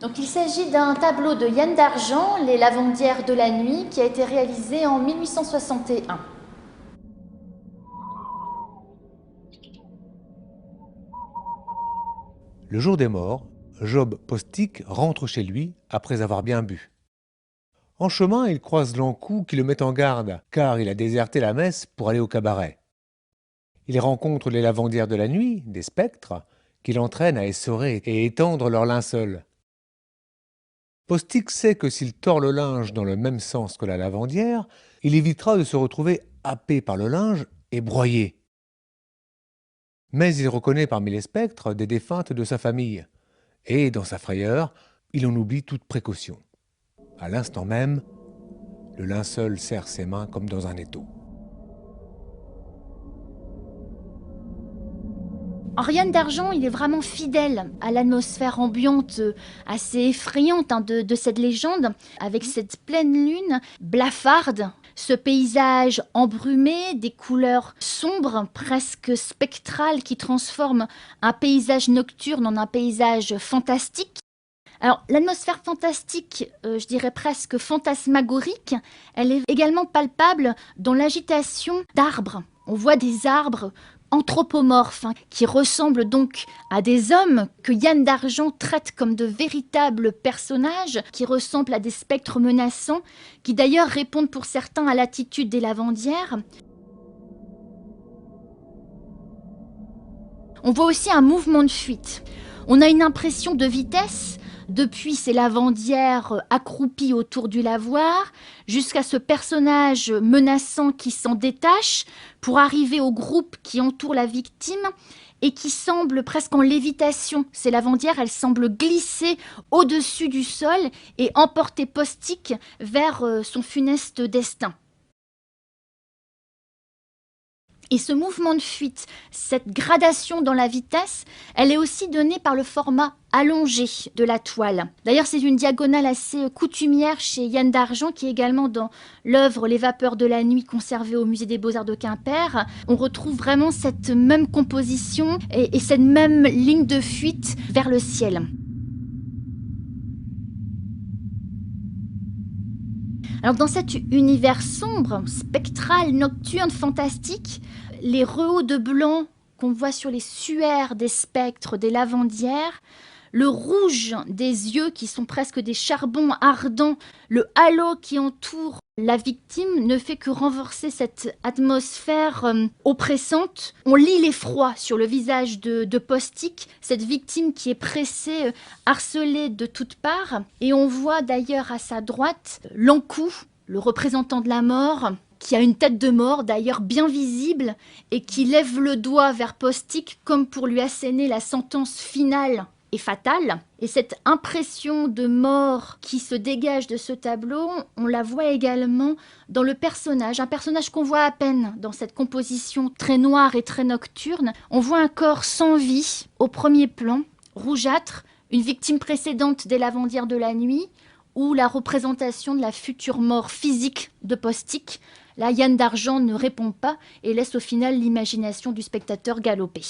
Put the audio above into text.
Donc il s'agit d'un tableau de Yann d'Argent, Les Lavandières de la nuit, qui a été réalisé en 1861. Le jour des morts, Job Postic rentre chez lui après avoir bien bu. En chemin, il croise l'Ankou qui le met en garde, car il a déserté la messe pour aller au cabaret. Il rencontre les lavandières de la nuit, des spectres, qui l'entraînent à essorer et étendre leur linceul. Postic sait que s'il tord le linge dans le même sens que la lavandière, il évitera de se retrouver happé par le linge et broyé. Mais il reconnaît parmi les spectres des défuntes de sa famille, et, dans sa frayeur, il en oublie toute précaution. À l'instant même, le linceul serre ses mains comme dans un étau. Yann d'Argent, il est vraiment fidèle à l'atmosphère ambiante assez effrayante de cette légende, avec cette pleine lune blafarde, ce paysage embrumé, des couleurs sombres, presque spectrales, qui transforment un paysage nocturne en un paysage fantastique. Alors, l'atmosphère fantastique, je dirais presque fantasmagorique, elle est également palpable dans l'agitation d'arbres. On voit des arbres anthropomorphes, qui ressemblent donc à des hommes que Yann d'Argent traite comme de véritables personnages, qui ressemblent à des spectres menaçants, qui d'ailleurs répondent pour certains à l'attitude des lavandières. On voit aussi un mouvement de fuite. On a une impression de vitesse depuis ces lavandières accroupies autour du lavoir, jusqu'à ce personnage menaçant qui s'en détache pour arriver au groupe qui entoure la victime et qui semble presque en lévitation. Ces lavandières, elles semblent glisser au-dessus du sol et emporter Postic vers son funeste destin. Et ce mouvement de fuite, cette gradation dans la vitesse, elle est aussi donnée par le format allongé de la toile. D'ailleurs, c'est une diagonale assez coutumière chez Yann d'Argent, qui est également dans l'œuvre Les Vapeurs de la nuit, conservée au musée des Beaux-Arts de Quimper. On retrouve vraiment cette même composition et cette même ligne de fuite vers le ciel. Alors dans cet univers sombre, spectral, nocturne, fantastique, les rehaus de blanc qu'on voit sur les suaires des spectres, des lavandières, le rouge des yeux qui sont presque des charbons ardents, le halo qui entoure la victime ne fait que renforcer cette atmosphère oppressante. On lit l'effroi sur le visage de Postic, cette victime qui est pressée, harcelée de toutes parts. Et on voit d'ailleurs à sa droite l'Ankou, le représentant de la mort, qui a une tête de mort d'ailleurs bien visible et qui lève le doigt vers Postic comme pour lui asséner la sentence finale et fatale. Et cette impression de mort qui se dégage de ce tableau, on la voit également dans le personnage, un personnage qu'on voit à peine dans cette composition très noire et très nocturne. On voit un corps sans vie au premier plan, rougeâtre, une victime précédente des lavandières de la nuit, ou la représentation de la future mort physique de Postic. Là, Yann d'Argent ne répond pas et laisse au final l'imagination du spectateur galoper.